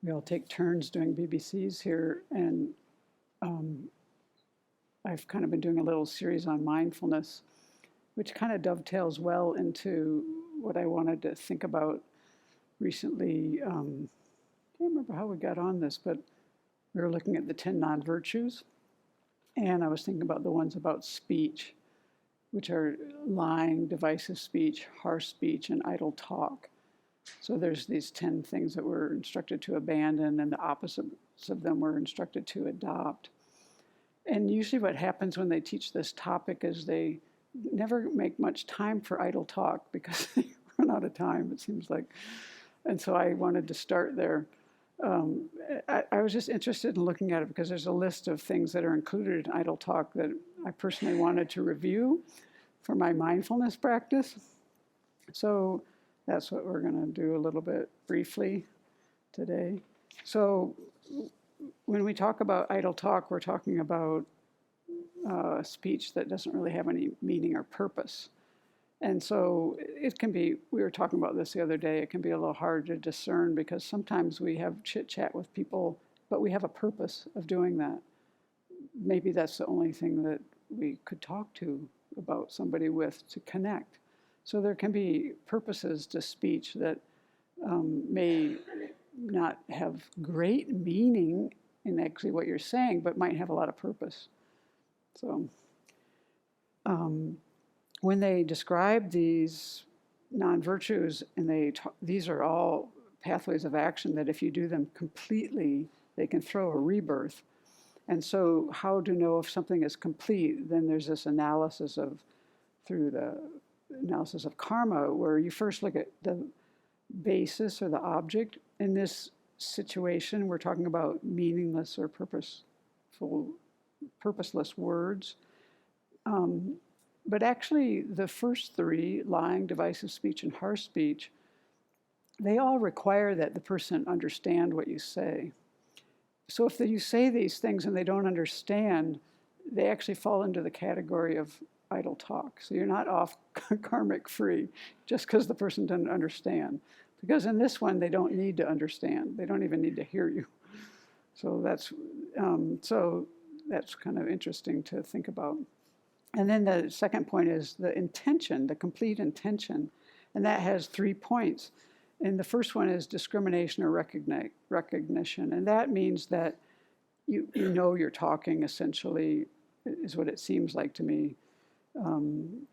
we all take turns doing BBCs here, and I've kind of been doing a little series on mindfulness, which kind of dovetails well into what I wanted to think about recently. I can't remember how we got on this, but we were looking at the 10 non-virtues, and I was thinking about the ones about speech, which are lying, divisive speech, harsh speech, and idle talk. So there's these 10 things that we're instructed to abandon, and the opposites of them we're instructed to adopt. And usually what happens when they teach this topic is they never make much time for idle talk because they run out of time, it seems like. And so I wanted to start there. I was just interested in looking at it because there's a list of things that are included in idle talk that I personally wanted to review for my mindfulness practice. So that's what we're going to do a little bit briefly today. So when we talk about idle talk, we're talking about speech that doesn't really have any meaning or purpose. And so it can be, we were talking about this the other day, it can be a little hard to discern because sometimes we have chit chat with people, but we have a purpose of doing that. Maybe that's the only thing that we could talk to about somebody with to connect. So there can be purposes to speech that may not have great meaning in actually what you're saying, but might have a lot of purpose. So when they describe these non-virtues, and these are all pathways of action that if you do them completely, they can throw a rebirth. And so how to know if something is complete? Then there's this analysis through the analysis of karma, where you first look at the basis or the object. In this situation, we're talking about meaningless or purposeless words. But actually, the first three, lying, divisive speech, and harsh speech, they all require that the person understand what you say. So if you say these things and they don't understand, they actually fall into the category of idle talk. So you're not off karmic free just because the person doesn't understand. Because in this one, they don't need to understand. They don't even need to hear you. So that's kind of interesting to think about. And then the second point is the intention, the complete intention. And that has 3 points. And the first one is discrimination or recognition. And that means that you know you're talking, essentially, is what it seems like to me.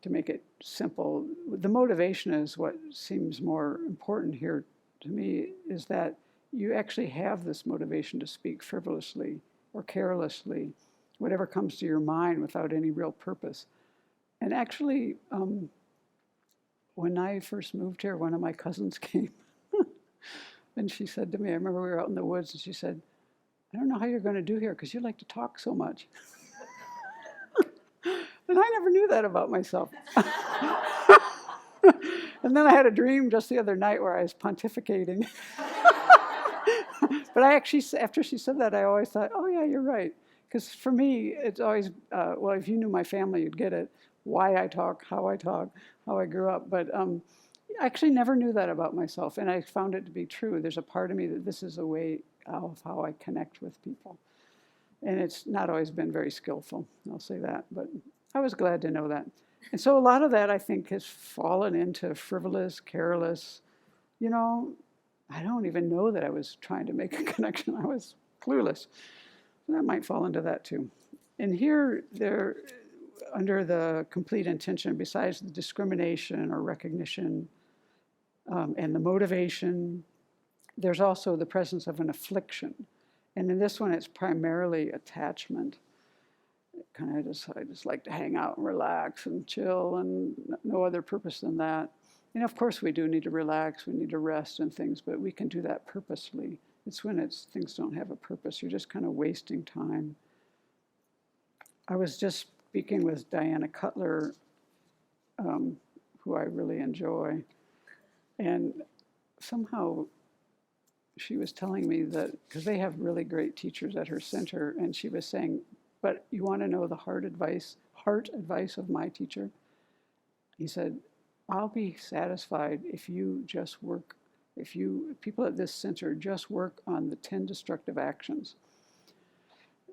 To make it simple, the motivation is what seems more important here to me, is that you actually have this motivation to speak frivolously or carelessly, whatever comes to your mind without any real purpose. And actually, when I first moved here, one of my cousins came and she said to me, I remember we were out in the woods, and she said, I don't know how you're going to do here because you like to talk so much. And I never knew that about myself. And then I had a dream just the other night where I was pontificating. But I actually, after she said that, I always thought, oh yeah, you're right. Because for me, it's always, well, if you knew my family, you'd get it. Why I talk, how I grew up. But I actually never knew that about myself. And I found it to be true. There's a part of me that this is a way of how I connect with people. And it's not always been very skillful, I'll say that. But I was glad to know that. And so a lot of that, I think, has fallen into frivolous, careless. You know, I don't even know that I was trying to make a connection. I was clueless. That might fall into that too. And here, there, under the complete intention, besides the discrimination or recognition and the motivation, there's also the presence of an affliction. And in this one, it's primarily attachment. I just like to hang out and relax and chill, and no other purpose than that. And of course, we do need to relax, we need to rest and things, but we can do that purposely. It's when things don't have a purpose. You're just kind of wasting time. I was just speaking with Diana Cutler, who I really enjoy, and somehow she was telling me that, because they have really great teachers at her center, and she was saying, but you want to know the heart advice of my teacher? He said, I'll be satisfied if you just work If people at this center just work on the 10 destructive actions.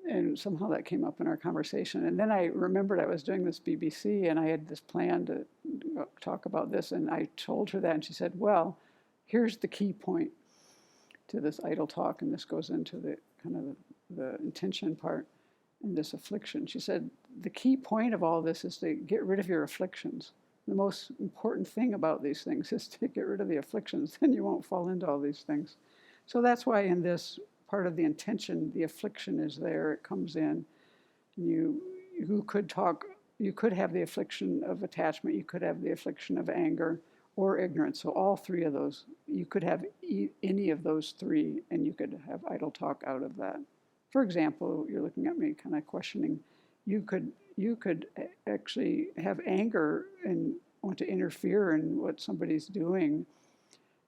And somehow that came up in our conversation. And then I remembered I was doing this BBC and I had this plan to talk about this. And I told her that and she said, well, here's the key point to this idle talk. And this goes into the kind of the intention part and this affliction. She said, the key point of all this is to get rid of your afflictions. The most important thing about these things is to get rid of the afflictions. Then you won't fall into all these things. So that's why in this part of the intention, the affliction is there, it comes in. You could have the affliction of attachment, you could have the affliction of anger or ignorance. So all three of those, you could have any of those three and you could have idle talk out of that. For example, you're looking at me kind of questioning, you could actually have anger and want to interfere in what somebody's doing,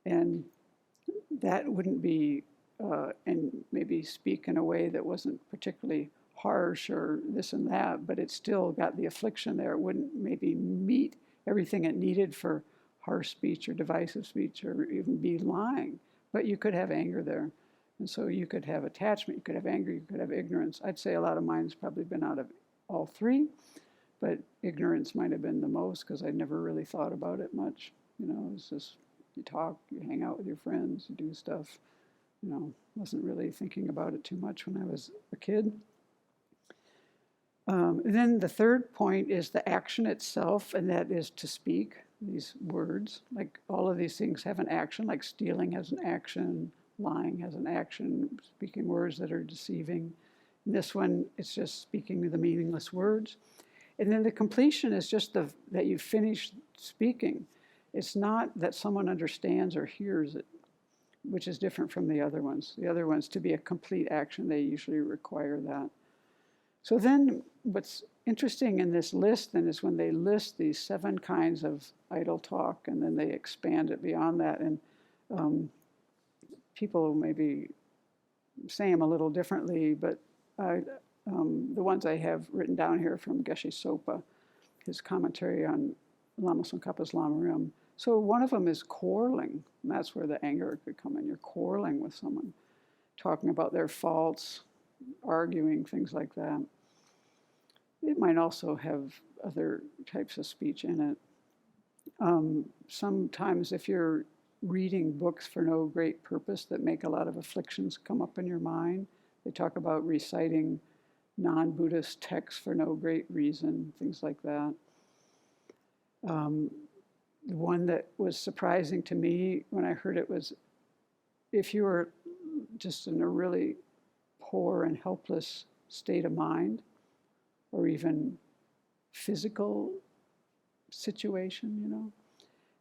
and that wouldn't be and maybe speak in a way that wasn't particularly harsh or this and that, but it still got the affliction there. It wouldn't maybe meet everything it needed for harsh speech or divisive speech or even be lying, but you could have anger there. And so you could have attachment, you could have anger, you could have ignorance. I'd say a lot of mine's probably been out of all three, but ignorance might have been the most because I never really thought about it much. It's just you talk, you hang out with your friends, you do stuff. Wasn't really thinking about it too much when I was a kid. Then the third point is the action itself, and that is to speak these words. Like all of these things have an action, like stealing has an action, lying has an action, speaking words that are deceiving. In this one, it's just speaking the meaningless words. And then the completion is just that you finish speaking. It's not that someone understands or hears it, which is different from the other ones. The other ones, to be a complete action, they usually require that. So then what's interesting in this list then is when they list these 7 kinds of idle talk, and then they expand it beyond that. And people maybe say them a little differently, but the ones I have written down here from Geshe Sopa, his commentary on Lama Tsongkhapa's Lama Rim. So one of them is quarreling, and that's where the anger could come in. You're quarreling with someone, talking about their faults, arguing, things like that. It might also have other types of speech in it. Sometimes if you're reading books for no great purpose that make a lot of afflictions come up in your mind, they talk about reciting non-Buddhist texts for no great reason, things like that. The one that was surprising to me when I heard it was, if you were just in a really poor and helpless state of mind, or even physical situation,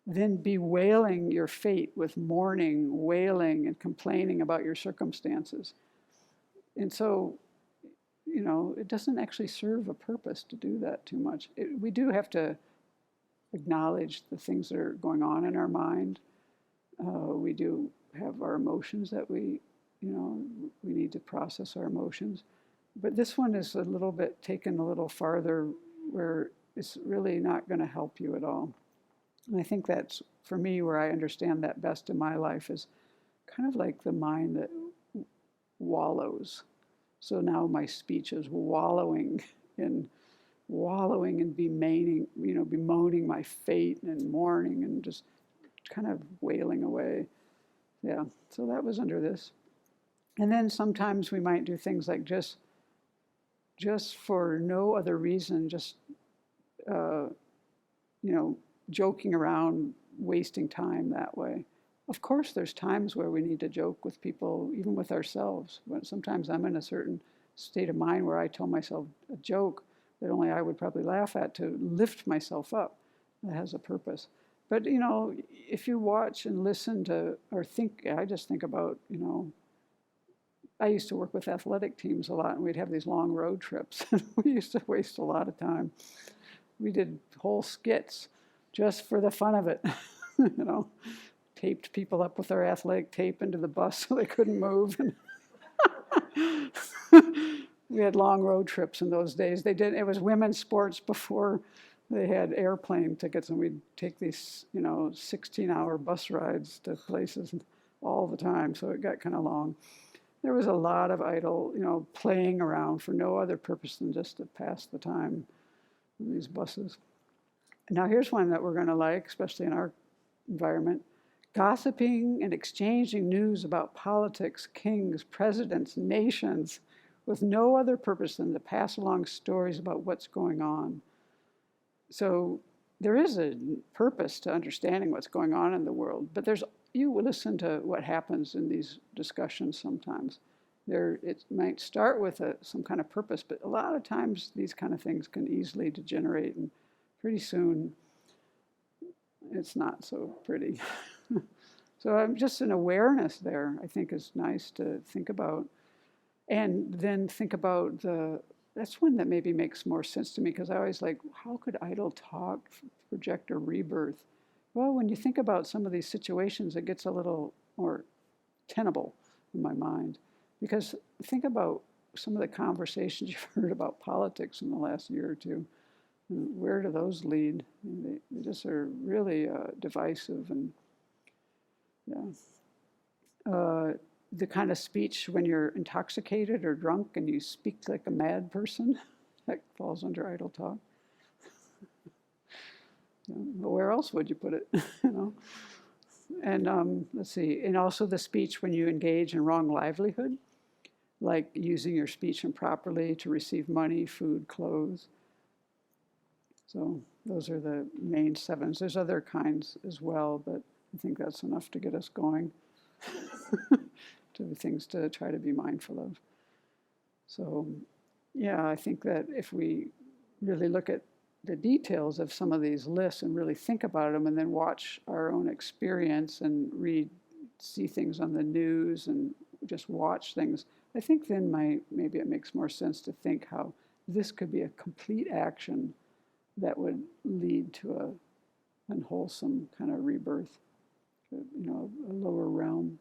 then bewailing your fate with mourning, wailing, and complaining about your circumstances. And so, it doesn't actually serve a purpose to do that too much. We do have to acknowledge the things that are going on in our mind. We do have our emotions that we need to process our emotions. But this one is a little bit taken a little farther, where it's really not going to help you at all. And I think that's, for me, where I understand that best in my life is kind of like the mind that wallows. So now my speech is wallowing and bemoaning my fate and mourning and just kind of wailing away. Yeah, so that was under this. And then sometimes we might do things like just for no other reason, just, joking around, wasting time that way. Of course, there's times where we need to joke with people, even with ourselves. When sometimes I'm in a certain state of mind where I tell myself a joke that only I would probably laugh at to lift myself up. That has a purpose. But, if you watch and listen to, or think, I just think about, I used to work with athletic teams a lot, and we'd have these long road trips. We used to waste a lot of time. We did whole skits just for the fun of it, taped people up with our athletic tape into the bus so they couldn't move. We had long road trips in those days. It was women's sports before they had airplane tickets, and we'd take these, 16-hour bus rides to places all the time, so it got kind of long. There was a lot of idle, playing around for no other purpose than just to pass the time in these buses. Now here's one that we're going to like, especially in our environment. Gossiping and exchanging news about politics, kings, presidents, nations, with no other purpose than to pass along stories about what's going on. So there is a purpose to understanding what's going on in the world, but you listen to what happens in these discussions sometimes. It might start with some kind of purpose, but a lot of times these kind of things can easily degenerate, and pretty soon it's not so pretty. So I'm just an awareness there, I think, is nice to think about. And then think about that's one that maybe makes more sense to me, because I always like, how could idle talk project a rebirth? Well, when you think about some of these situations, it gets a little more tenable in my mind. Because think about some of the conversations you've heard about politics in the last year or two. Where do those lead? They just are really divisive, and the kind of speech when you're intoxicated or drunk and you speak like a mad person, that falls under idle talk. But where else would you put it? And let's see, and also the speech when you engage in wrong livelihood, like using your speech improperly to receive money, food, clothes. So those are the main 7. There's other kinds as well, but I think that's enough to get us going. To the things to try to be mindful of. So, yeah, I think that if we really look at the details of some of these lists and really think about them, and then watch our own experience and see things on the news and just watch things, I think then maybe it makes more sense to think how this could be a complete action that would lead to a unwholesome kind of rebirth, a lower realm.